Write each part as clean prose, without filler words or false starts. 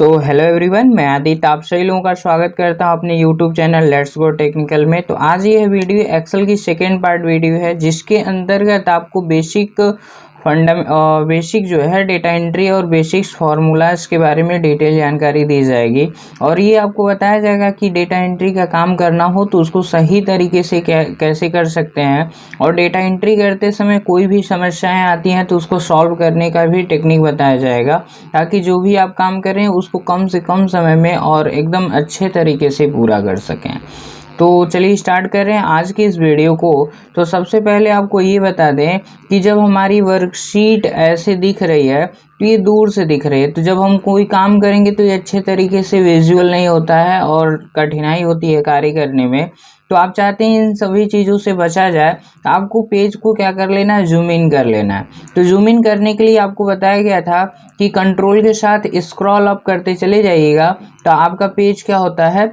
Hello everyone, मैं आदित्य आप सभी लोगों का स्वागत करता हूं अपने YouTube channel let's go technical में। तो आज यह वीडियो एक्सेल की सेकेंड पार्ट वीडियो है, जिसके अंतर्गत आपको बेसिक जो है डेटा एंट्री और बेसिक्स फार्मूलाज के बारे में डिटेल जानकारी दी जाएगी। और ये आपको बताया जाएगा कि डेटा एंट्री का काम करना हो तो उसको सही तरीके से कैसे कर सकते हैं, और डेटा एंट्री करते समय कोई भी समस्याएं आती हैं तो उसको सॉल्व करने का भी टेक्निक बताया जाएगा, ताकि जो भी आप काम करें उसको कम से कम समय में और एकदम अच्छे तरीके से पूरा कर सकें। तो चलिए स्टार्ट करें आज की इस वीडियो को। तो सबसे पहले आपको ये बता दें कि जब हमारी वर्कशीट ऐसे दिख रही है तो ये दूर से दिख रही है, तो जब हम कोई काम करेंगे तो ये अच्छे तरीके से विजुअल नहीं होता है और कठिनाई होती है कार्य करने में। तो आप चाहते हैं इन सभी चीज़ों से बचा जाए, तो आपको पेज को क्या कर लेना है, जूम इन कर लेना है। तो जूम इन करने के लिए आपको बताया गया था कि कंट्रोल के साथ स्क्रॉल अप करते चले जाइएगा, तो आपका पेज क्या होता है,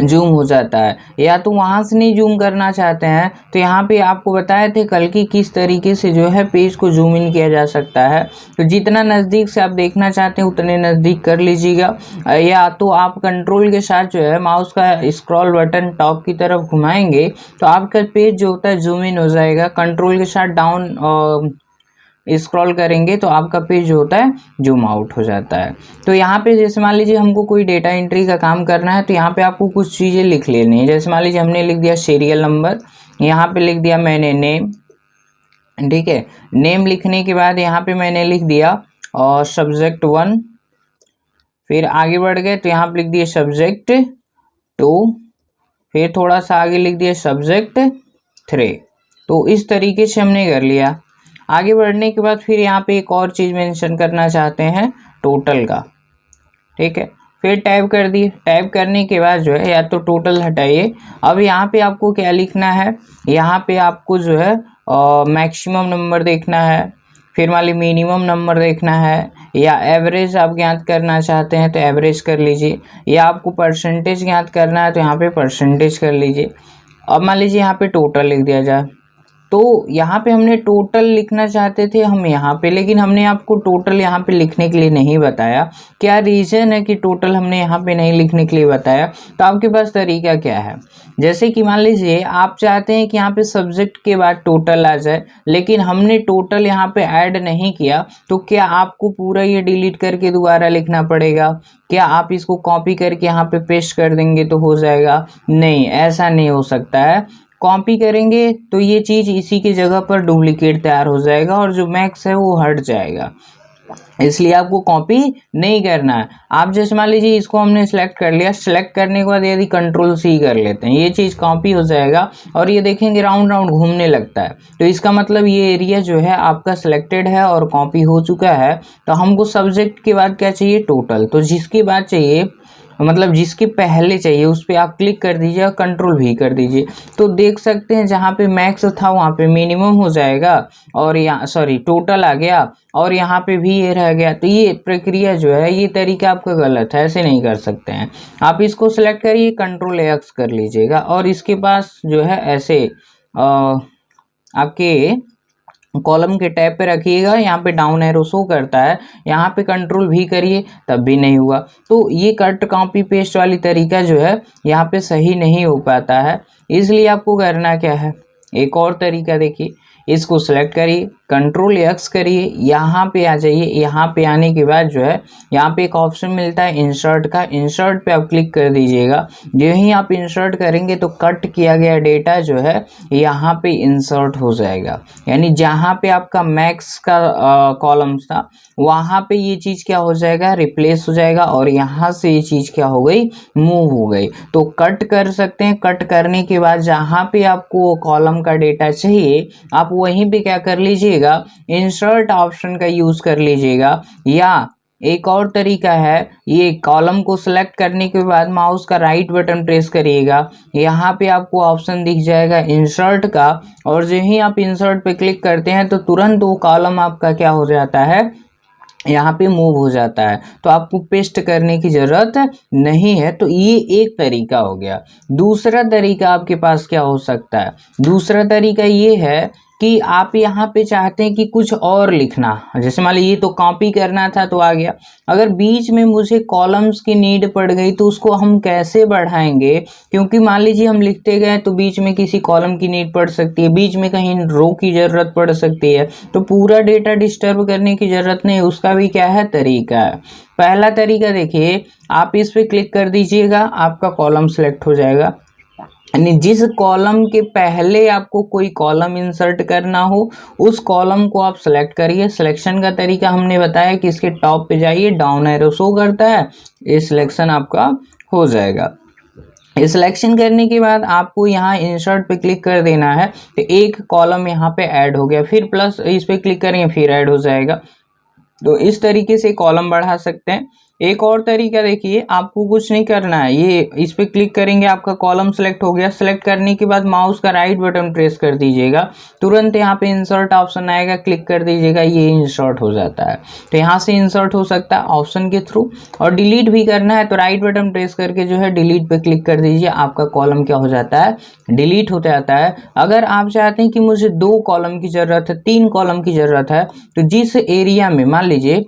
जूम हो जाता है। या तो वहाँ से नहीं जूम करना चाहते हैं तो यहाँ पे आपको बताए थे कल की किस तरीके से जो है पेज को जूम इन किया जा सकता है। तो जितना नज़दीक से आप देखना चाहते हैं उतने नज़दीक कर लीजिएगा, या तो आप कंट्रोल के साथ जो है माउस का स्क्रॉल बटन टॉप की तरफ घुमाएंगे तो आपका पेज जो होता है जूम इन हो जाएगा। कंट्रोल के साथ डाउन स्क्रॉल करेंगे तो आपका पेज जो होता है जूम आउट हो जाता है। तो यहाँ पे जैसे मान लीजिए हमको कोई डेटा एंट्री का काम करना है, तो यहाँ पे आपको कुछ चीज़ें लिख लेनी है। जैसे मान लीजिए हमने लिख दिया सीरियल नंबर, यहाँ पे लिख दिया मैंने नेम, ठीक है। नेम लिखने के बाद यहाँ पे मैंने लिख दिया और सब्जेक्ट 1, फिर आगे बढ़ गए तो यहाँ पे लिख दिया सब्जेक्ट 2, फिर थोड़ा सा आगे लिख दिया सब्जेक्ट 3। तो इस तरीके से हमने कर लिया। आगे बढ़ने के बाद फिर यहाँ पे एक और चीज़ मेंशन करना चाहते हैं, टोटल का, ठीक है। फिर टाइप कर दिए। टाइप करने के बाद जो है या तो टोटल हटाइए। अब यहाँ पे आपको क्या लिखना है, यहाँ पे आपको जो है मैक्सिमम नंबर देखना है, फिर मान ली मिनिमम नंबर देखना है, या एवरेज आप ज्ञात करना चाहते हैं तो एवरेज कर लीजिए, या आपको परसेंटेज ज्ञात करना है तो यहाँ पे परसेंटेज कर लीजिए। अब मान लीजिए यहाँ पे टोटल लिख दिया जाए। तो यहाँ पे हमने टोटल लिखना चाहते थे हम यहाँ पे, लेकिन हमने आपको टोटल यहाँ पे लिखने के लिए नहीं बताया। क्या रीज़न है कि टोटल हमने यहाँ पे नहीं लिखने के लिए बताया? तो आपके पास तरीका क्या है, जैसे कि मान लीजिए आप चाहते हैं कि यहाँ पे सब्जेक्ट के बाद टोटल आ जाए, लेकिन हमने टोटल यहाँ पे ऐड नहीं किया, तो क्या आपको पूरा ये डिलीट करके दोबारा लिखना पड़ेगा? क्या आप इसको कॉपी करके यहाँ पे पेस्ट कर देंगे तो हो जाएगा? नहीं, ऐसा नहीं हो सकता है। कॉपी करेंगे तो ये चीज़ इसी की जगह पर डुप्लीकेट तैयार हो जाएगा और जो मैक्स है वो हट जाएगा, इसलिए आपको कॉपी नहीं करना है। आप जैसे मान लीजिए इसको हमने सेलेक्ट कर लिया, सेलेक्ट करने के बाद यदि कंट्रोल सी कर लेते हैं, ये चीज़ कॉपी हो जाएगा और ये देखेंगे राउंड राउंड घूमने लगता है। तो इसका मतलब ये एरिया जो है आपका सिलेक्टेड है और कॉपी हो चुका है। तो हमको सब्जेक्ट के बाद क्या चाहिए, टोटल। तो जिसके बाद चाहिए, मतलब जिसके पहले चाहिए उस पर आप क्लिक कर दीजिए और कंट्रोल भी कर दीजिए। तो देख सकते हैं जहाँ पे मैक्स था वहाँ पे मिनिमम हो जाएगा, और यहाँ टोटल आ गया, और यहाँ पे भी ये रह गया। तो ये प्रक्रिया जो है, ये तरीका आपका गलत है, ऐसे नहीं कर सकते हैं। आप इसको सिलेक्ट करिए, कंट्रोल एक्स कर लीजिएगा, और इसके पास जो है ऐसे आपके कॉलम के टैब पे रखिएगा। यहाँ पे डाउन एरो शो करता है, यहाँ पे कंट्रोल भी करिए तब भी नहीं हुआ। तो ये कट कॉपी पेस्ट वाली तरीका जो है यहाँ पे सही नहीं हो पाता है, इसलिए आपको करना क्या है, एक और तरीका देखिए। इसको सेलेक्ट करिए, कंट्रोल एक्स करिए, यहाँ पे आ जाइए। यहाँ पे आने के बाद जो है यहाँ पे एक ऑप्शन मिलता है इंसर्ट का, इंसर्ट पे आप क्लिक कर दीजिएगा। जो ही आप इंसर्ट करेंगे तो कट किया गया डेटा जो है यहाँ पे इंसर्ट हो जाएगा, यानी जहाँ पे आपका मैक्स का कॉलम्स था वहाँ पे ये चीज़ क्या हो जाएगा, रिप्लेस हो जाएगा, और यहाँ से ये चीज़ क्या हो गई, मूव हो गई। तो कट कर सकते हैं। कट करने के बाद जहाँ पे आपको कॉलम का डेटा चाहिए आप वहीं पे क्या कर लीजिएगा, इंसर्ट ऑप्शन का यूज़ कर लीजिएगा। या एक और तरीका है, ये कॉलम को सिलेक्ट करने के बाद माउस का राइट बटन प्रेस करिएगा, यहाँ पे आपको ऑप्शन दिख जाएगा इंसर्ट का, और जो ही आप इंसर्ट पे क्लिक करते हैं तो तुरंत वो कॉलम आपका क्या हो जाता है, यहाँ पे मूव हो जाता है। तो आपको पेस्ट करने की ज़रूरत नहीं है। तो ये एक तरीका हो गया। दूसरा तरीका आपके पास क्या हो सकता है, दूसरा तरीका ये है कि आप यहाँ पे चाहते हैं कि कुछ और लिखना, जैसे मान लीजिए ये तो कॉपी करना था तो आ गया, अगर बीच में मुझे कॉलम्स की नीड पड़ गई तो उसको हम कैसे बढ़ाएंगे, क्योंकि मान लीजिए हम लिखते गए तो बीच में किसी कॉलम की नीड पड़ सकती है, बीच में कहीं रो की ज़रूरत पड़ सकती है, तो पूरा डेटा डिस्टर्ब करने की ज़रूरत नहीं, उसका भी क्या है तरीका है। पहला तरीका देखिए, आप इस पर क्लिक कर दीजिएगा, आपका कॉलम सेलेक्ट हो जाएगा, यानी जिस कॉलम के पहले आपको कोई कॉलम इंसर्ट करना हो उस कॉलम को आप सेलेक्ट करिए। सिलेक्शन का तरीका हमने बताया कि इसके टॉप पे जाइए, डाउन एरो शो करता है, ये सिलेक्शन आपका हो जाएगा। ये सिलेक्शन करने के बाद आपको यहाँ इंसर्ट पे क्लिक कर देना है, तो एक कॉलम यहाँ पे ऐड हो गया, फिर प्लस इस पे क्लिक करेंगे फिर ऐड हो जाएगा। तो इस तरीके से कॉलम बढ़ा सकते हैं। एक और तरीका देखिए, आपको कुछ नहीं करना है, ये इस पे क्लिक करेंगे, आपका कॉलम सेलेक्ट हो गया, सेलेक्ट करने के बाद माउस का राइट बटन प्रेस कर दीजिएगा, तुरंत यहाँ पे इंसर्ट ऑप्शन आएगा, क्लिक कर दीजिएगा, ये इंसर्ट हो जाता है। तो यहाँ से इंसर्ट हो सकता है ऑप्शन के थ्रू, और डिलीट भी करना है तो राइट बटन प्रेस करके जो है डिलीट पे क्लिक कर दीजिए, आपका कॉलम क्या हो जाता है, डिलीट हो जाता है। अगर आप चाहते हैं कि मुझे 2 कॉलम की ज़रूरत है, 3 कॉलम की ज़रूरत है, तो जिस एरिया में मान लीजिए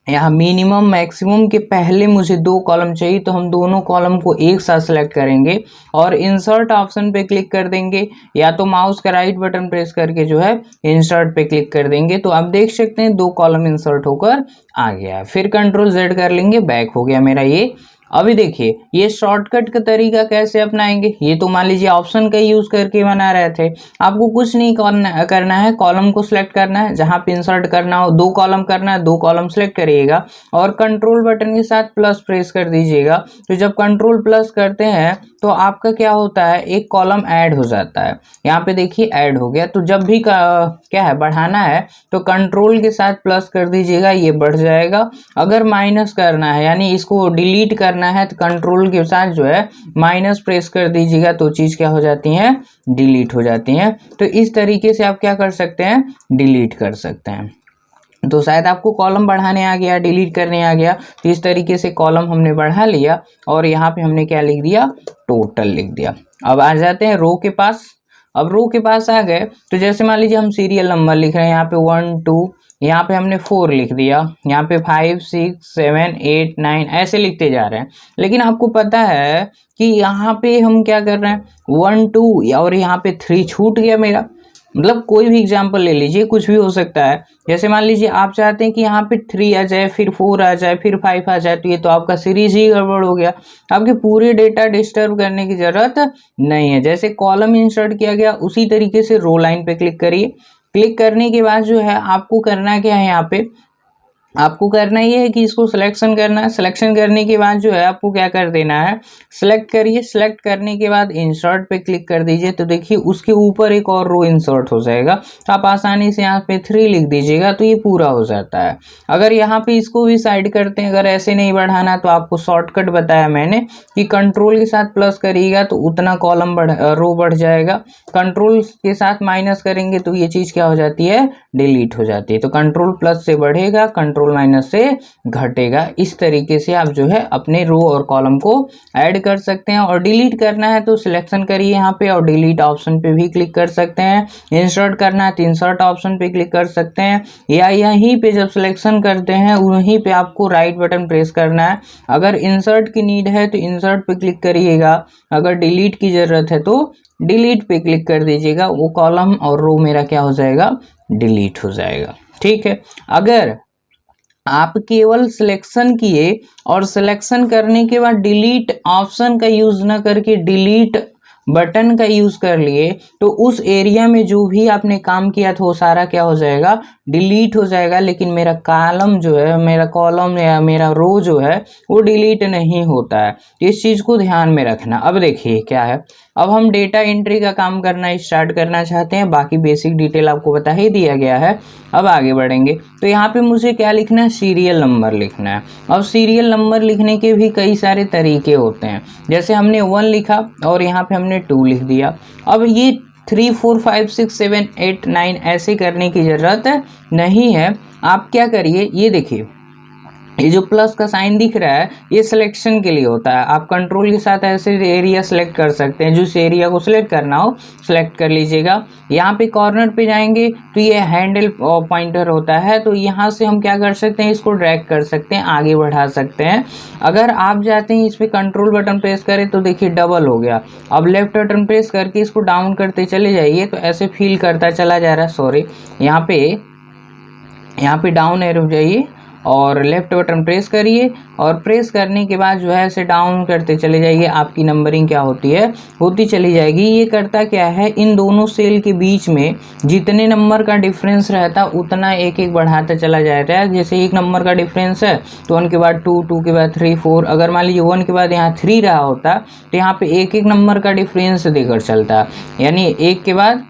यहाँ मिनिमम मैक्सिमम के पहले मुझे 2 कॉलम चाहिए, तो हम दोनों कॉलम को एक साथ सेलेक्ट करेंगे और इंसर्ट ऑप्शन पे क्लिक कर देंगे, या तो माउस का राइट बटन प्रेस करके जो है इंसर्ट पे क्लिक कर देंगे, तो आप देख सकते हैं 2 कॉलम इंसर्ट होकर आ गया। फिर कंट्रोल Z कर लेंगे, बैक हो गया मेरा ये। अभी देखिए ये शॉर्टकट का तरीका कैसे अपनाएंगे, ये तो मान लीजिए ऑप्शन का यूज करके बना रहे थे, आपको कुछ नहीं करना है, कॉलम को सिलेक्ट करना है, जहां पे इंसर्ट करना हो 2 कॉलम करना है, 2 कॉलम सेलेक्ट करिएगा और कंट्रोल बटन के साथ प्लस प्रेस कर दीजिएगा। तो जब कंट्रोल प्लस करते हैं तो आपका क्या होता है, एक कॉलम ऐड हो जाता है, यहाँ पे देखिए ऐड हो गया। तो जब भी क्या है बढ़ाना है तो कंट्रोल के साथ प्लस कर दीजिएगा, ये बढ़ जाएगा। अगर माइनस करना है यानी इसको डिलीट करना है तो कंट्रोल के साथ जो है माइनस प्रेस कर दीजिएगा, तो चीज़ क्या हो जाती हैं, डिलीट हो जाती हैं। तो इस तरीके से आप क्या कर सकते हैं, डिलीट कर सकते हैं। तो शायद आपको कॉलम बढ़ाने आ गया, डिलीट करने आ गया, तो इस तरीके से कॉलम हमने बढ़ा लिया और यहाँ पे हमने क्या लिख दिया, टोटल लिख दिया। अब आ जाते हैं रो के पास। अब रो के पास आ गए तो जैसे मान लीजिए हम सीरियल नंबर लिख रहे हैं, यहाँ पे 1 2, यहाँ पे हमने 4 लिख दिया, यहाँ पे 5 6 7 8 9 ऐसे लिखते जा रहे हैं। लेकिन आपको पता है कि यहाँ पे हम क्या कर रहे हैं, 1 2 और यहाँ पे 3 छूट गया मेरा। मतलब कोई भी एग्जाम्पल ले लीजिए, कुछ भी हो सकता है। जैसे मान लीजिए आप चाहते हैं कि यहाँ पे 3 आ जाए, फिर 4 आ जाए, फिर 5 आ जाए, तो ये तो आपका सीरीज ही गड़बड़ हो गया। आपके पूरे डेटा डिस्टर्ब करने की जरूरत नहीं है। जैसे कॉलम इंसर्ट किया गया उसी तरीके से रो लाइन पे क्लिक करिए। क्लिक करने के बाद जो है आपको करना क्या है, यहाँ पे आपको करना ये है कि इसको सिलेक्शन करना है। सिलेक्शन करने के बाद जो है आपको क्या कर देना है, सिलेक्ट करिए। सिलेक्ट करने के बाद इंसर्ट पे क्लिक कर दीजिए, तो देखिए उसके ऊपर एक और रो इंसर्ट हो जाएगा। तो आप आसानी से यहाँ पे 3 लिख दीजिएगा, तो ये पूरा हो जाता है। अगर यहाँ पे इसको भी साइड करते हैं, अगर ऐसे नहीं बढ़ाना, तो आपको शॉर्टकट बताया मैंने कि कंट्रोल के साथ प्लस करिएगा तो उतना कॉलम रो बढ़ जाएगा। कंट्रोल के साथ माइनस करेंगे तो ये चीज़ क्या हो जाती है, डिलीट हो जाती है। तो कंट्रोल प्लस से बढ़ेगा, कंट्रोल माइनस से घटेगा। इस तरीके से आप जो है अपने रो और कॉलम को ऐड कर सकते हैं। और डिलीट करना है तो सिलेक्शन करिए यहाँ पे और डिलीट ऑप्शन पे भी क्लिक कर सकते हैं। इंसर्ट करना है तो इंसर्ट ऑप्शन पे क्लिक कर सकते हैं, या यहीं पे जब सिलेक्शन करते हैं वहीं पे आपको राइट बटन प्रेस करना है। अगर इंसर्ट की नीड है तो इंसर्ट पे क्लिक करिएगा, अगर डिलीट की जरूरत है तो डिलीट पे क्लिक कर दीजिएगा। वो कॉलम और रो मेरा क्या हो जाएगा, डिलीट हो जाएगा। ठीक है, अगर आप केवल सिलेक्शन किए और सिलेक्शन करने के बाद डिलीट ऑप्शन का यूज ना करके डिलीट बटन का यूज कर लिए, तो उस एरिया में जो भी आपने काम किया था वो सारा क्या हो जाएगा, डिलीट हो जाएगा। लेकिन मेरा कॉलम जो है, मेरा कॉलम या मेरा रो जो है वो डिलीट नहीं होता है। इस चीज़ को ध्यान में रखना। अब देखिए क्या है, अब हम डेटा एंट्री का काम करना स्टार्ट करना चाहते हैं। बाकी बेसिक डिटेल आपको बता ही दिया गया है। अब आगे बढ़ेंगे तो यहाँ पे मुझे क्या लिखना है, सीरियल नंबर लिखना है। अब सीरियल नंबर लिखने के भी कई सारे तरीके होते हैं। जैसे हमने 1 लिखा और यहाँ पे हमने 2 लिख दिया। अब ये 3 4 5 6 7 8 9 ऐसे करने की ज़रूरत नहीं है। आप क्या करिए, ये देखिए ये जो प्लस का साइन दिख रहा है ये सिलेक्शन के लिए होता है। आप कंट्रोल के साथ ऐसे एरिया सेलेक्ट कर सकते हैं, जिस एरिया को सिलेक्ट करना हो सेलेक्ट कर लीजिएगा। यहाँ पे कॉर्नर पे जाएंगे तो ये हैंडल पॉइंटर होता है, तो यहाँ से हम क्या कर सकते हैं, इसको ड्रैग कर सकते हैं, आगे बढ़ा सकते हैं। अगर आप चाहते हैं इस पर कंट्रोल बटन प्रेस करें तो देखिए डबल हो गया। अब लेफ्ट बटन प्रेस करके इसको डाउन करते चले जाइए तो ऐसे फील करता चला जा रहा है। सॉरी, यहाँ पे डाउन एरो जाइए और लेफ्ट बटन प्रेस करिए और प्रेस करने के बाद जो है ऐसे डाउन करते चले जाइए। आपकी नंबरिंग क्या होती चली जाएगी। ये करता क्या है, इन दोनों सेल के बीच में जितने नंबर का डिफरेंस रहता उतना एक एक बढ़ाता चला जाता है। जैसे 1 नंबर का डिफरेंस है तो 1 के बाद 2, 2 के बाद 3, 4। अगर मान लीजिए 1 के बाद यहाँ 3 रहा होता तो यहाँ पे एक एक नंबर का डिफरेंस देकर चलता, यानी 1 के बाद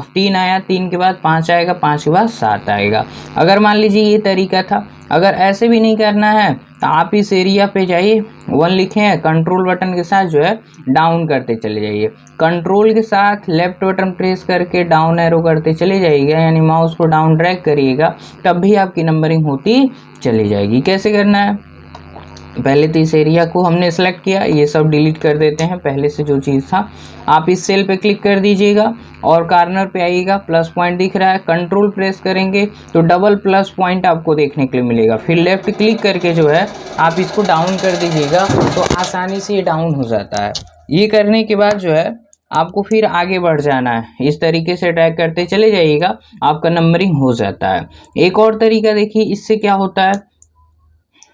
3 आया, 3 के बाद 5 आएगा, 5 के बाद 7 आएगा। अगर मान लीजिए ये तरीका था। अगर ऐसे भी नहीं करना है तो आप इस एरिया पे जाइए, 1 लिखे हैं, कंट्रोल बटन के साथ जो है डाउन करते चले जाइए। कंट्रोल के साथ लेफ्ट बटन प्रेस करके डाउन एरो करते चले जाइएगा, यानी माउस को डाउन ड्रैग करिएगा, तब भी आपकी नंबरिंग होती चली जाएगी। कैसे करना है, पहले तो इस एरिया को हमने सेलेक्ट किया, ये सब डिलीट कर देते हैं पहले से जो चीज़ था। आप इस सेल पे क्लिक कर दीजिएगा और कॉर्नर पे आइएगा, प्लस पॉइंट दिख रहा है, कंट्रोल प्रेस करेंगे तो डबल प्लस पॉइंट आपको देखने के लिए मिलेगा। फिर लेफ्ट क्लिक करके जो है आप इसको डाउन कर दीजिएगा तो आसानी से ये डाउन हो जाता है। ये करने के बाद जो है आपको फिर आगे बढ़ जाना है, इस तरीके से ड्रैग करते चले जाइएगा, आपका नंबरिंग हो जाता है। एक और तरीका देखिए, इससे क्या होता है,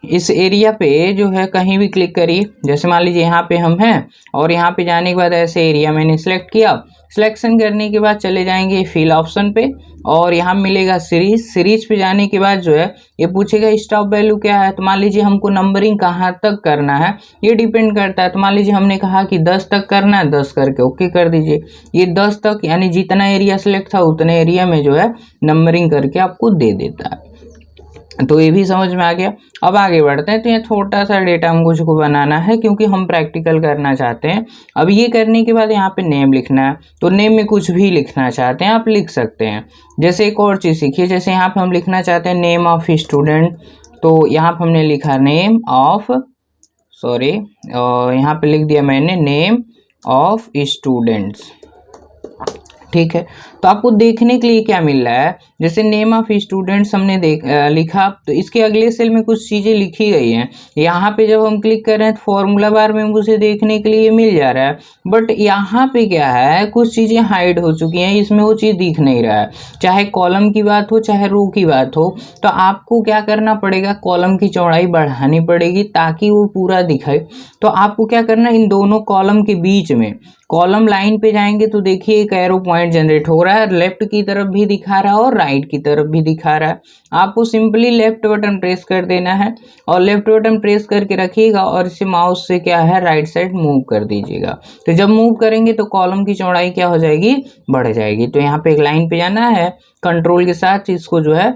इस एरिया पे जो है कहीं भी क्लिक करिए, जैसे मान लीजिए यहाँ पे हम हैं और यहाँ पे जाने के बाद ऐसे एरिया मैंने सिलेक्ट किया। सिलेक्शन करने के बाद चले जाएंगे फिल ऑप्शन पे और यहाँ मिलेगा सीरीज पे जाने के बाद जो है ये पूछेगा स्टॉप वैल्यू क्या है। तो मान लीजिए हमको नंबरिंग कहाँ तक करना है ये डिपेंड करता है। तो मान लीजिए हमने कहा कि 10 तक करना है, 10 करके ओके कर दीजिए। ये 10 तक यानी जितना एरिया सिलेक्ट था उतने एरिया में जो है नंबरिंग करके आपको दे देता है। तो ये भी समझ में आ गया। अब आगे बढ़ते हैं। तो ये छोटा सा डेटा हमको बनाना है क्योंकि हम प्रैक्टिकल करना चाहते हैं। अब ये करने के बाद यहाँ पे नेम लिखना है, तो नेम में कुछ भी लिखना चाहते हैं आप लिख सकते हैं। जैसे एक और चीज़ सीखिए, जैसे यहाँ पे हम लिखना चाहते हैं नेम ऑफ स्टूडेंट, तो यहाँ पे हमने लिखा नेम ऑफ, सॉरी यहाँ पे लिख दिया मैंने नेम ऑफ स्टूडेंट्स, ठीक है। तो आपको देखने के लिए क्या मिल रहा है, जैसे नेम ऑफ स्टूडेंट्स हमने लिखा, तो इसके अगले सेल में कुछ चीज़ें लिखी गई हैं। यहाँ पे जब हम क्लिक कर रहे हैं तो फॉर्मूला बार में मुझे देखने के लिए मिल जा रहा है, बट यहाँ पे क्या है कुछ चीज़ें हाइड हो चुकी हैं, इसमें वो चीज़ दिख नहीं रहा है। चाहे कॉलम की बात हो चाहे रो की बात हो, तो आपको क्या करना पड़ेगा, कॉलम की चौड़ाई बढ़ानी पड़ेगी ताकि वो पूरा दिखे। तो आपको क्या करना है, इन दोनों कॉलम के बीच में कॉलम लाइन पे जाएंगे तो देखिए एक एरो पॉइंट जनरेट हो रहा है, लेफ्ट की तरफ भी दिखा रहा है और राइट की तरफ भी दिखा रहा है। आपको सिंपली लेफ्ट बटन प्रेस कर देना है और लेफ्ट बटन प्रेस करके रखिएगा और इसे माउस से क्या है राइट साइड मूव कर दीजिएगा। तो जब मूव करेंगे तो कॉलम की चौड़ाई क्या हो जाएगी, बढ़ जाएगी। तो यहाँ पे एक लाइन पे जाना है, कंट्रोल के साथ इसको जो है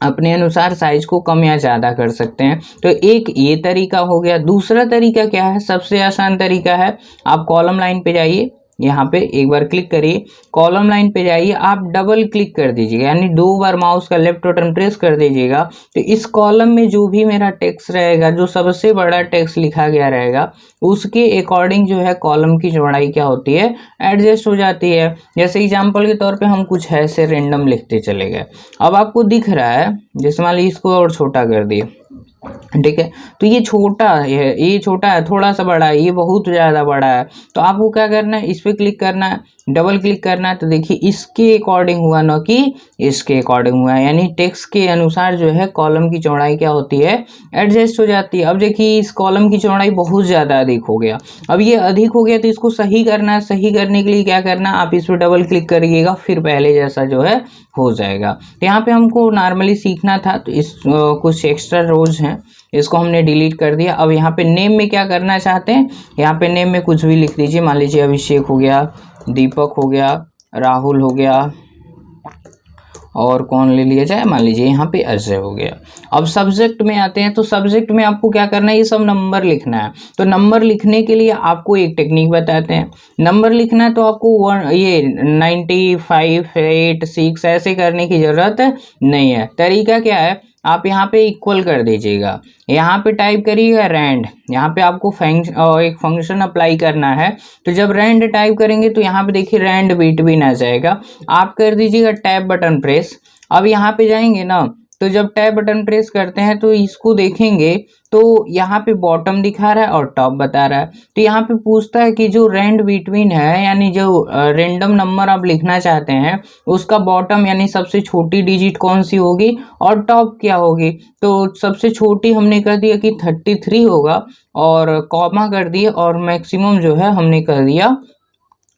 अपने अनुसार साइज को कम या ज़्यादा कर सकते हैं। तो एक ये तरीका हो गया। दूसरा तरीका क्या है, सबसे आसान तरीका है, आप कॉलम लाइन पे जाइए, यहाँ पे एक बार क्लिक करिए, कॉलम लाइन पे जाइए, आप डबल क्लिक कर दीजिएगा, यानी 2 बार माउस का लेफ्ट बटन प्रेस कर दीजिएगा। तो इस कॉलम में जो भी मेरा टेक्स्ट रहेगा, जो सबसे बड़ा टेक्स्ट लिखा गया रहेगा, उसके अकॉर्डिंग जो है कॉलम की चौड़ाई क्या होती है, एडजस्ट हो जाती है। जैसे एग्जाम्पल के तौर पे हम कुछ ऐसे रेंडम लिखते चले गए। अब आपको दिख रहा है, जैसे मान लीजिए इसको और छोटा कर दिए, ठीक है। तो ये छोटा है, ये छोटा है, थोड़ा सा बड़ा है, ये बहुत ज़्यादा बड़ा है। तो आपको क्या करना है, इस पर क्लिक करना है, डबल क्लिक करना है, तो देखिए इसके अकॉर्डिंग हुआ, ना कि इसके अकॉर्डिंग हुआ है, यानी टेक्स्ट के अनुसार जो है कॉलम की चौड़ाई क्या होती है, एडजस्ट हो जाती है। अब देखिए इस कॉलम की चौड़ाई बहुत ज़्यादा अधिक हो गया। अब ये अधिक हो गया तो इसको सही करना है। सही करने के लिए क्या करना है, आप इस पर डबल क्लिक करिएगा, फिर पहले जैसा जो है हो जाएगा। तो यहाँ पे हमको नॉर्मली सीखना था, तो इस कुछ एक्स्ट्रा रोज हैं, इसको हमने डिलीट कर दिया। अब यहाँ पे नेम में क्या करना चाहते हैं, यहाँ पे नेम में कुछ भी लिख दीजिए। मान लीजिए अभिषेक हो गया, दीपक हो गया, राहुल हो गया, और कौन ले लिया जाए, मान लीजिए यहाँ पे अजय हो गया। अब सब्जेक्ट में आते हैं। तो सब्जेक्ट में आपको क्या करना है, ये सब नंबर लिखना है। तो नंबर लिखने के लिए आपको एक टेक्निक बताते हैं। नंबर लिखना है तो आपको ये 95, 8, 6 ऐसे करने की ज़रूरत नहीं है। तरीका क्या है, आप यहाँ पे इक्वल कर दीजिएगा। यहाँ पे टाइप करिएगा रैंड, यहाँ पे आपको एक फंक्शन अप्लाई करना है। तो जब रैंड टाइप करेंगे तो यहाँ पे देखिए रैंड बिटवीन आ जाएगा। आप कर दीजिएगा टैब बटन प्रेस। अब यहाँ पे जाएंगे ना, तो जब टैब बटन प्रेस करते हैं तो इसको देखेंगे तो यहाँ पे बॉटम दिखा रहा है और टॉप बता रहा है। तो यहाँ पे पूछता है कि जो रैंड बिटवीन है, यानी जो रेंडम नंबर आप लिखना चाहते हैं उसका बॉटम यानी सबसे छोटी डिजिट कौन सी होगी और टॉप क्या होगी। तो सबसे छोटी हमने कर दिया कि 33 होगा और कॉमा कर दिए, और मैक्सिमम जो है हमने कर दिया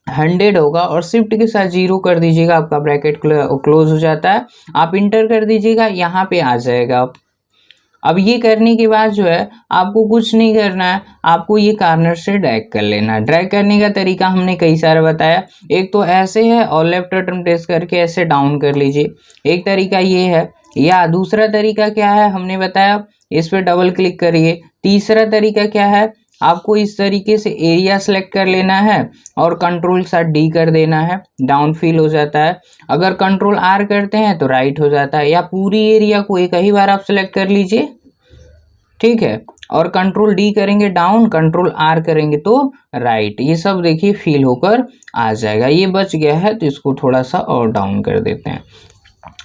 100 होगा, और शिफ्ट के साथ 0 कर दीजिएगा, आपका ब्रैकेट क्लोज हो जाता है। आप इंटर कर दीजिएगा, यहाँ पे आ जाएगा। अब ये करने के बाद जो है आपको कुछ नहीं करना है, आपको ये कॉर्नर से ड्रैग कर लेना है। ड्रैग करने का तरीका हमने कई सारे बताया, एक तो ऐसे है और लेफ्ट बटन प्रेस करके ऐसे डाउन कर लीजिए, एक तरीका ये है। या दूसरा तरीका क्या है हमने बताया, इस पर डबल क्लिक करिए। तीसरा तरीका क्या है, आपको इस तरीके से एरिया सेलेक्ट कर लेना है और कंट्रोल के साथ डी कर देना है, डाउन फील हो जाता है। अगर कंट्रोल आर करते हैं तो राइट हो जाता है, या पूरी एरिया को एक ही बार आप सेलेक्ट कर लीजिए, ठीक है। और कंट्रोल डी करेंगे डाउन, कंट्रोल आर करेंगे तो राइट। ये सब देखिए फील होकर आ जाएगा। ये बच गया है तो इसको थोड़ा सा और डाउन कर देते हैं।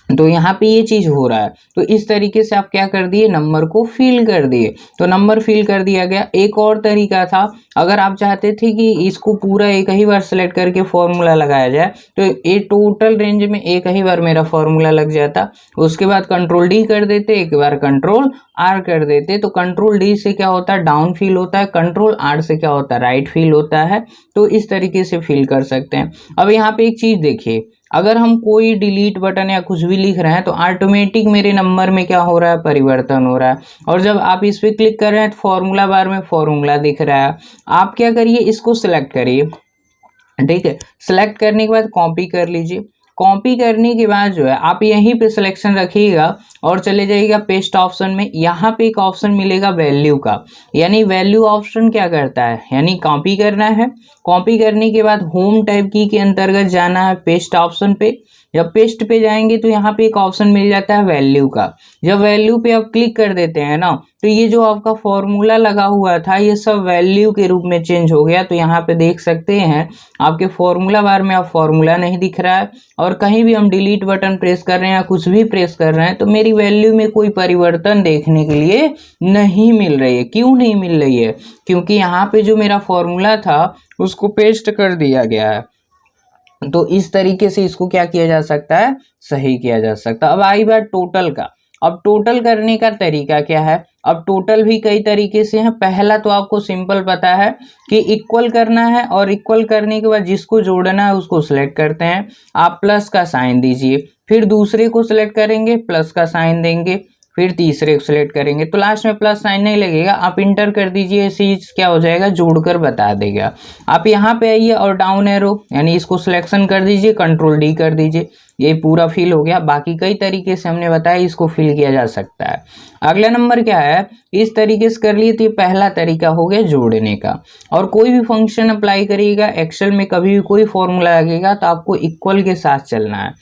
तो यहाँ पे ये चीज हो रहा है। तो इस तरीके से आप क्या कर दिए, नंबर को फिल कर दिए। तो नंबर फिल कर दिया गया। एक और तरीका था, अगर आप चाहते थे कि इसको पूरा एक ही बार सेलेक्ट करके फॉर्मूला लगाया जाए, तो ये टोटल रेंज में एक ही बार मेरा फॉर्मूला लग जाता। उसके बाद कंट्रोल डी कर देते, एक बार कंट्रोल आर कर देते। तो कंट्रोल डी से क्या होता है, डाउन फील होता है, कंट्रोल आर से क्या होता है, राइट फील होता है। तो इस तरीके से फिल कर सकते हैं। अब यहाँ पे एक चीज देखिए, अगर हम कोई डिलीट बटन या कुछ भी लिख रहे हैं तो ऑटोमेटिक मेरे नंबर में क्या हो रहा है, परिवर्तन हो रहा है। और जब आप इस पे क्लिक कर रहे हैं तो फॉर्मूला बार में फॉर्मूला दिख रहा है। आप क्या करिए, इसको सिलेक्ट करिए, ठीक है। सिलेक्ट करने के बाद कॉपी कर लीजिए। कॉपी करने के बाद जो है आप यहीं पे सिलेक्शन रखिएगा और चले जाइएगा पेस्ट ऑप्शन में। यहाँ पे एक ऑप्शन मिलेगा वैल्यू का, यानी वैल्यू ऑप्शन क्या करता है, यानी कॉपी करना है। कॉपी करने के बाद होम टैब की के अंतर्गत जाना है पेस्ट ऑप्शन पे। जब पेस्ट पे जाएंगे तो यहाँ पे एक ऑप्शन मिल जाता है वैल्यू का। जब वैल्यू पे आप क्लिक कर देते हैं ना, तो ये जो आपका फॉर्मूला लगा हुआ था ये सब वैल्यू के रूप में चेंज हो गया। तो यहाँ पे देख सकते हैं आपके फॉर्मूला बार में अब फॉर्मूला नहीं दिख रहा है, और कहीं भी हम डिलीट बटन प्रेस कर रहे हैं या कुछ भी प्रेस कर रहे हैं तो मेरी वैल्यू में कोई परिवर्तन देखने के लिए नहीं मिल रही है। क्यों नहीं मिल रही है, क्योंकि यहाँ पे जो मेरा फॉर्मूला था उसको पेस्ट कर दिया गया है। तो इस तरीके से इसको क्या किया जा सकता है, सही किया जा सकता है। अब आई बात टोटल का। अब टोटल करने का तरीका क्या है, अब टोटल भी कई तरीके से है। पहला तो आपको सिंपल पता है कि इक्वल करना है, और इक्वल करने के बाद जिसको जोड़ना है उसको सिलेक्ट करते हैं, आप प्लस का साइन दीजिए। फिर दूसरे को सिलेक्ट करेंगे, प्लस का साइन देंगे, फिर तीसरे को सिलेक्ट करेंगे। तो लास्ट में प्लस साइन नहीं लगेगा, आप इंटर कर दीजिए, चीज क्या हो जाएगा, जोड़कर बता देगा। आप यहाँ पे आइए और डाउन एरो यानी इसको सिलेक्शन कर दीजिए, कंट्रोल डी कर दीजिए, ये पूरा फिल हो गया। बाकी कई तरीके से हमने बताया इसको फिल किया जा सकता है। अगला नंबर क्या है, इस तरीके से कर लिए। तो ये पहला तरीका हो गया जोड़ने का। और कोई भी फंक्शन अप्लाई करिएगा एक्सेल में, कभी भी कोई फॉर्मूला लगेगा तो आपको इक्वल के साथ चलना है।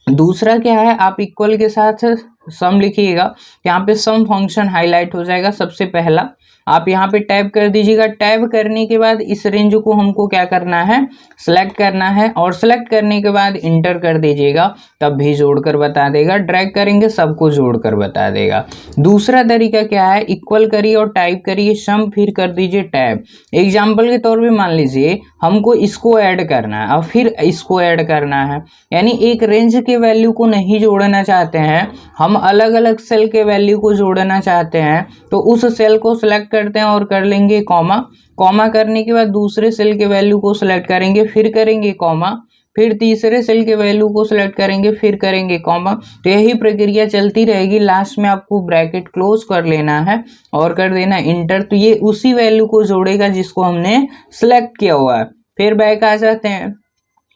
दूसरा क्या है, आप इक्वल के साथ सम लिखिएगा, यहाँ पे सम फंक्शन हाईलाइट हो जाएगा। सबसे पहला आप यहाँ पे टैब कर दीजिएगा। टैब करने के बाद इस रेंज को हमको क्या करना है, सेलेक्ट करना है, और सेलेक्ट करने के बाद इंटर कर दीजिएगा, तब भी जोड़कर बता देगा। ड्रैग करेंगे सबको जोड़कर बता देगा। दूसरा तरीका क्या है, इक्वल करिए और टाइप करिए सम, फिर कर दीजिए टैब। एग्जाम्पल के तौर पे मान लीजिए हमको इसको ऐड करना है और फिर इसको ऐड करना है, यानी एक रेंज के वैल्यू को नहीं जोड़ना चाहते हैं हम, अलग अलग सेल के वैल्यू को जोड़ना चाहते हैं। तो उस सेल को सिलेक्ट करते हैं और कर लेंगे कॉमा। कॉमा करने के बाद दूसरे सेल के वैल्यू को सिलेक्ट करेंगे, फिर करेंगे कॉमा, फिर तीसरे सेल के वैल्यू को सिलेक्ट करेंगे, फिर करेंगे कॉमा। तो यही प्रक्रिया चलती रहेगी। लास्ट में आपको ब्रैकेट क्लोज कर लेना है और कर देना इंटर। तो ये उसी वैल्यू को जोड़ेगा जिसको हमने सिलेक्ट किया हुआ है। फिर बैक आ जाते हैं।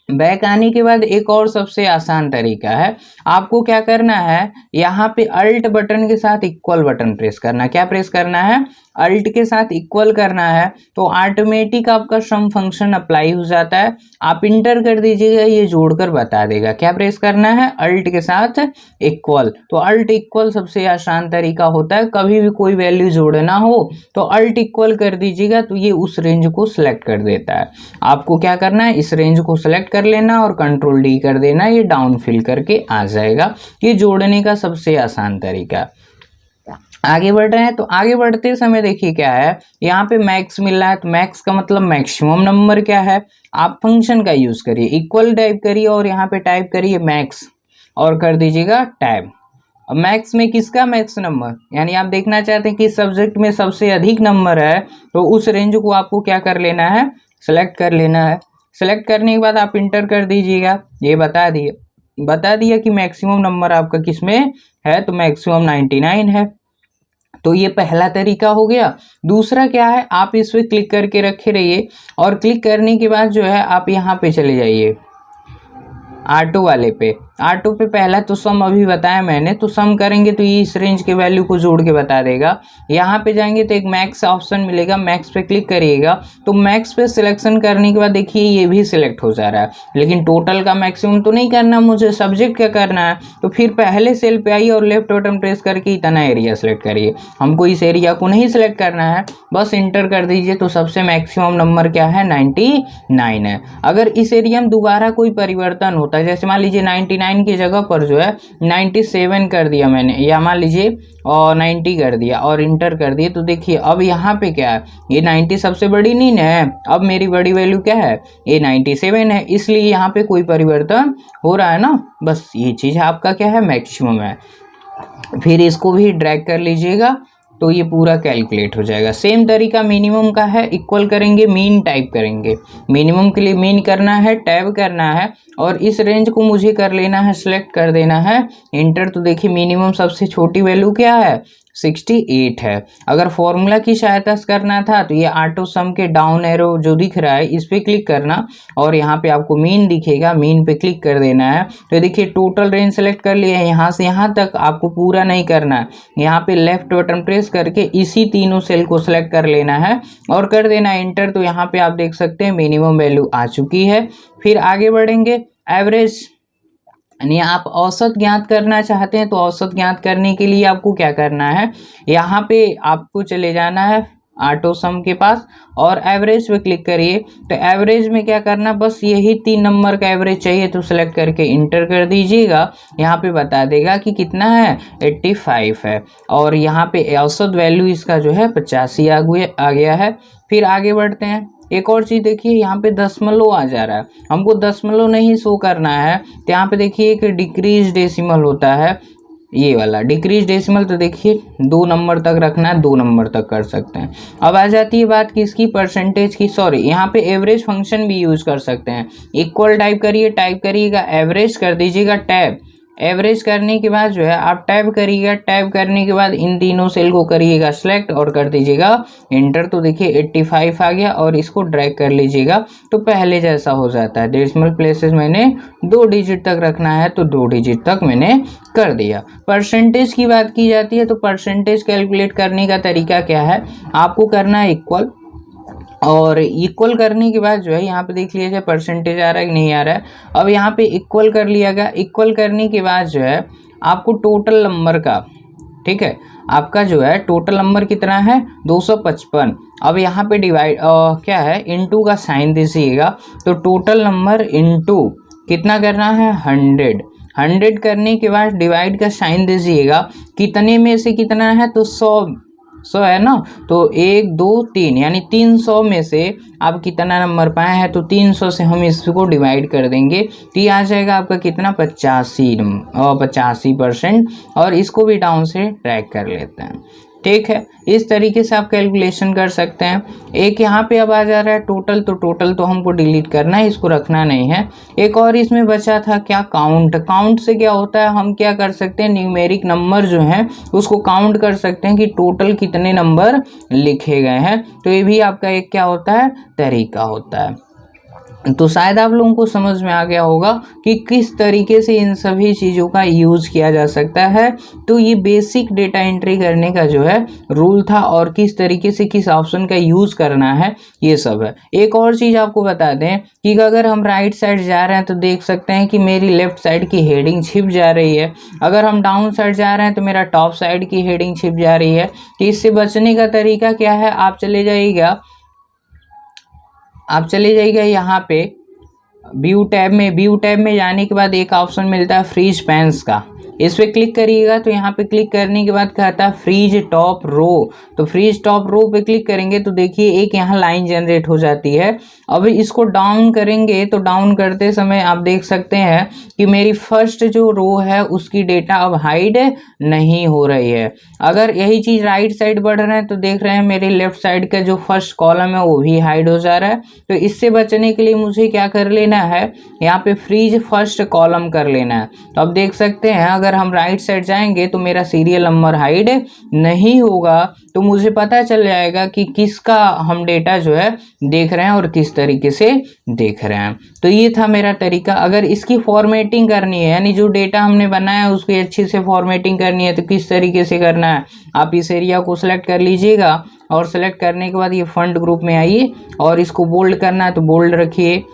बैक आने के बाद एक और सबसे आसान तरीका है, आपको क्या करना है, यहाँ पे अल्ट बटन के साथ इक्वल बटन प्रेस करना। क्या प्रेस करना है, अल्ट के साथ इक्वल करना है तो ऑटोमेटिक आपका सम फंक्शन अप्लाई हो जाता है। आप इंटर कर दीजिएगा, ये जोड़कर बता देगा। क्या प्रेस करना है? अल्ट के साथ इक्वल। तो अल्ट इक्वल सबसे आसान तरीका होता है, कभी भी कोई वैल्यू जोड़ना हो तो अल्ट इक्वल कर दीजिएगा तो ये उस रेंज को सिलेक्ट कर देता है। आपको क्या करना है? इस रेंज को सिलेक्ट कर लेना और कंट्रोल डी कर देना, ये डाउन फिल करके आ जाएगा। ये जोड़ने का सबसे आसान तरीका। आगे बढ़ रहे हैं तो आगे बढ़ते समय देखिए क्या है, यहाँ पे मैक्स मिल रहा है तो मैक्स का मतलब मैक्सिमम नंबर क्या है। आप फंक्शन का यूज करिए, इक्वल टाइप करिए और यहाँ पे टाइप करिए मैक्स और कर दीजिएगा टैब। अब मैक्स में किसका मैक्स नंबर, यानी आप देखना चाहते हैं कि सब्जेक्ट में सबसे अधिक नंबर है तो उस रेंज को आपको क्या कर लेना है? सेलेक्ट कर लेना है। सेलेक्ट करने के बाद आप इंटर कर दीजिएगा, ये बता दिया कि मैक्सिमम नंबर आपका किसमें है, तो मैक्सिमम 99 है। तो ये पहला तरीका हो गया। दूसरा क्या है, आप इस पे क्लिक करके रखे रहिए और क्लिक करने के बाद जो है आप यहाँ पे चले जाइए ऑटो वाले पे। ऑटो पे पहला तो सम अभी बताया मैंने, तो सम करेंगे तो ये इस रेंज के वैल्यू को जोड़ के बता देगा। यहाँ पे जाएंगे तो एक मैक्स ऑप्शन मिलेगा, मैक्स पे क्लिक करिएगा तो मैक्स पे सिलेक्शन करने के बाद देखिए ये भी सिलेक्ट हो जा रहा है, लेकिन टोटल का मैक्सिमम तो नहीं करना मुझे, सब्जेक्ट का करना है। तो फिर पहले सेल पे आइए और लेफ्ट बटन प्रेस करके इतना एरिया सेलेक्ट करिए। हमको इस एरिया को नहीं सिलेक्ट करना है, बस इंटर कर दीजिए तो सबसे मैक्सिमम नंबर क्या है? 99 है। अगर इस एरिया में दोबारा कोई परिवर्तन होता है, जैसे मान लीजिए 99 की जगह पर जो है 97 कर दिया मैंने, या मान लीजिए और 90 कर दिया और इंटर कर दिए, तो देखिए अब यहाँ पे क्या है, ये 90 सबसे बड़ी नहीं है, अब मेरी बड़ी वैल्यू क्या है? ये 97 है, इसलिए यहाँ पे कोई परिवर्तन हो रहा है ना। बस ये चीज़ आपका क्या है? मैक्सिमम है। फिर इसको भी ड्रैग कर लीजिएगा तो ये पूरा कैलकुलेट हो जाएगा। सेम तरीका मिनिमम का है, इक्वल करेंगे, मीन टाइप करेंगे। मिनिमम के लिए मीन करना है, टैब करना है और इस रेंज को मुझे कर लेना है, सिलेक्ट कर देना है, इंटर। तो देखिए मिनिमम सबसे छोटी वैल्यू क्या है? 68 है। अगर फॉर्मूला की सहायता से करना था तो ये ऑटो सम के डाउन एरो जो दिख रहा है इस पे क्लिक करना और यहाँ पे आपको मीन दिखेगा, मीन पे क्लिक कर देना है। तो देखिए टोटल रेंज सेलेक्ट कर लिया है, यहाँ से यहाँ तक आपको पूरा नहीं करना है। यहाँ पे लेफ्ट बटन प्रेस करके इसी तीनों सेल को सिलेक्ट कर लेना है और कर देना इंटर। तो यहाँ पे आप देख सकते हैं मिनिमम वैल्यू आ चुकी है। फिर आगे बढ़ेंगे, एवरेज यानी आप औसत ज्ञात करना चाहते हैं तो औसत ज्ञात करने के लिए आपको क्या करना है, यहाँ पे आपको चले जाना है ऑटो सम के पास और एवरेज पे क्लिक करिए। तो एवरेज में क्या करना, बस यही 3 नंबर का एवरेज चाहिए तो सिलेक्ट करके इंटर कर दीजिएगा। यहाँ पे बता देगा कि कितना है, 85 है और यहाँ पे औसत वैल्यू इसका जो है 85 आ गया है। फिर आगे बढ़ते हैं, एक और चीज़ देखिए यहाँ पे दशमलव आ जा रहा है, हमको दशमलव नहीं शो करना है। तो यहाँ पे देखिए एक डिक्रीज डेसिमल होता है, ये वाला डिक्रीज डेसिमल। तो देखिए 2 नंबर तक रखना है, 2 नंबर तक कर सकते हैं। अब आ जाती है बात किसकी, परसेंटेज की। सॉरी, यहाँ पे एवरेज फंक्शन भी यूज़ कर सकते हैं। इक्वल टाइप करिएगा, एवरेज कर दीजिएगा टैब। एवरेज करने के बाद जो है आप टैब करिएगा, टैब करने के बाद इन तीनों सेल को करिएगा सिलेक्ट और कर दीजिएगा इंटर। तो देखिए 85 आ गया और इसको ड्रैग कर लीजिएगा तो पहले जैसा हो जाता है। डेसिमल प्लेसेस मैंने 2 डिजिट तक रखना है तो 2 डिजिट तक मैंने कर दिया। परसेंटेज की बात की जाती है तो परसेंटेज कैलकुलेट करने का तरीका क्या है, आपको करना है इक्वल और इक्वल करने के बाद जो है यहाँ पे देख लीजिए परसेंटेज आ रहा है कि नहीं आ रहा है। अब यहाँ पे इक्वल कर लिया गया। इक्वल करने के बाद जो है आपको टोटल नंबर का, ठीक है, आपका जो है टोटल नंबर कितना है 255। अब यहाँ पे डिवाइड क्या है, इनटू का साइन दीजिएगा। तो टोटल नंबर इनटू कितना करना है 100 करने के बाद डिवाइड का साइन दीजिएगा। कितने में से कितना है, तो 100 है ना, तो 1 2 3 यानी 300 में से आप कितना नंबर पाए हैं, तो 300 से हम इसको डिवाइड कर देंगे तो ये आ जाएगा आपका कितना 85%। और इसको भी डाउन से ट्रैक कर लेते हैं, ठीक है। इस तरीके से आप कैलकुलेशन कर सकते हैं। एक यहाँ पे अब आ जा रहा है टोटल, तो टोटल तो हमको डिलीट करना है, इसको रखना नहीं है। एक और इसमें बचा था क्या, काउंट। काउंट से क्या होता है, हम क्या कर सकते हैं, न्यूमेरिक नंबर जो हैं उसको काउंट कर सकते हैं कि टोटल कितने नंबर लिखे गए हैं। तो ये भी आपका एक क्या होता है, तरीका होता है। तो शायद आप लोगों को समझ में आ गया होगा कि किस तरीके से इन सभी चीज़ों का यूज़ किया जा सकता है। तो ये बेसिक डेटा एंट्री करने का जो है रूल था, और किस तरीके से किस ऑप्शन का यूज़ करना है ये सब है। एक और चीज़ आपको बता दें कि अगर हम राइट साइड जा रहे हैं तो देख सकते हैं कि मेरी लेफ्ट साइड की हेडिंग छिप जा रही है। अगर हम डाउन साइड जा रहे हैं तो मेरा टॉप साइड की हेडिंग छिप जा रही है। तो इससे बचने का तरीका क्या है, आप चले जाइएगा यहाँ पे व्यू टैब में जाने के बाद एक ऑप्शन मिलता है फ्रीज पैन्स का। इस पे क्लिक करिएगा तो यहाँ पे क्लिक करने के बाद कहता है फ्रीज टॉप रो। तो फ्रीज टॉप रो पे क्लिक करेंगे तो देखिए एक यहाँ लाइन जनरेट हो जाती है। अब इसको डाउन करेंगे तो डाउन करते समय आप देख सकते हैं कि मेरी फर्स्ट जो रो है उसकी डेटा अब हाइड नहीं हो रही है। अगर यही चीज़ राइट साइड बढ़ रहे हैं तो देख रहे हैं मेरे लेफ्ट साइड का जो फर्स्ट कॉलम है वो भी हाइड हो जा रहा है। तो इससे बचने के लिए मुझे क्या कर लेना है, यहाँ पे फ्रीज फर्स्ट कॉलम कर लेना है। तो अब देख सकते हैं अगर हम राइट साइड जाएंगे तो मेरा सीरियल नंबर हाइड नहीं होगा, तो मुझे पता चल जाएगा कि किसका हम डेटा जो है देख रहे हैं और किस तरीके से देख रहे हैं। तो ये था मेरा तरीका। अगर इसकी फॉर्मेटिंग करनी है, यानी जो डेटा हमने बनाया है उसकी अच्छी से फॉर्मेटिंग करनी है, तो किस तरीके से करना है, आप इस एरिया को सिलेक्ट कर लीजिएगा और सेलेक्ट करने के बाद ये फॉन्ट ग्रुप में आइए और इसको बोल्ड करना है तो बोल्ड रखिए।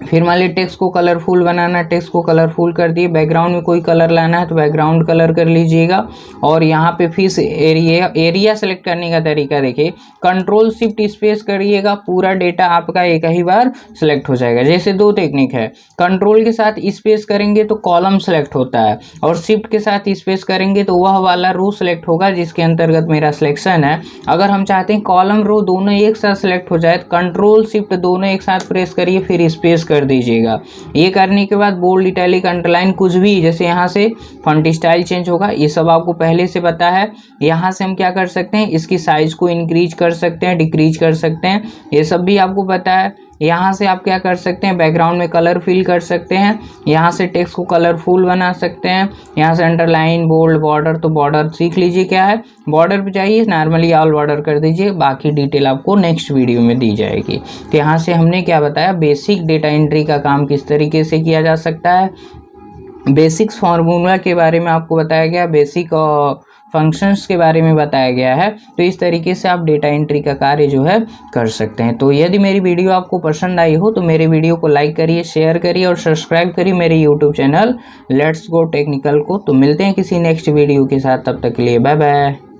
फिर मान लीजिए टेक्स्ट को कलरफुल बनाना है, टेक्स्ट को कलरफुल कर दिए। बैकग्राउंड में कोई कलर लाना है तो बैकग्राउंड कलर कर लीजिएगा। और यहाँ पे फिर एरिया सेलेक्ट करने का तरीका देखिए, कंट्रोल शिफ्ट स्पेस करिएगा, पूरा डेटा आपका एक ही बार सेलेक्ट हो जाएगा। जैसे दो टेक्निक है, कंट्रोल के साथ स्पेस करेंगे तो कॉलम सेलेक्ट होता है, और शिफ्ट के साथ स्पेस करेंगे तो वह वाला रो सेलेक्ट होगा जिसके अंतर्गत मेरा सिलेक्शन है। अगर हम चाहते हैं कॉलम रो दोनों एक साथ सेलेक्ट हो जाए, कंट्रोल शिफ्ट दोनों एक साथ प्रेस करिए फिर स्पेस कर दीजिएगा। ये करने के बाद बोल्ड, इटैलिक, अंडरलाइन कुछ भी, जैसे यहाँ से फॉन्ट स्टाइल चेंज होगा, ये सब आपको पहले से पता है। यहाँ से हम क्या कर सकते हैं, इसकी साइज को इंक्रीज कर सकते हैं, डिक्रीज कर सकते हैं, ये सब भी आपको पता है। यहाँ से आप क्या कर सकते हैं, बैकग्राउंड में कलर फिल कर सकते हैं, यहाँ से टेक्स्ट को कलरफुल बना सकते हैं, यहाँ से अंडरलाइन, बोल्ड, बॉर्डर। तो बॉर्डर सीख लीजिए क्या है, बॉर्डर पे जाइए, नॉर्मली ऑल बॉर्डर कर दीजिए, बाकी डिटेल आपको नेक्स्ट वीडियो में दी जाएगी। तो यहाँ से हमने क्या बताया, बेसिक डेटा एंट्री का काम किस तरीके से किया जा सकता है, बेसिक्स फार्मूला के बारे में आपको बताया गया, बेसिक फंक्शंस के बारे में बताया गया है। तो इस तरीके से आप डेटा एंट्री का कार्य जो है कर सकते हैं। तो यदि मेरी वीडियो आपको पसंद आई हो तो मेरे वीडियो को लाइक करिए, शेयर करिए और सब्सक्राइब करिए मेरे YouTube channel let's go technical को। तो मिलते हैं किसी नेक्स्ट वीडियो के साथ, तब तक के लिए बाय बाय।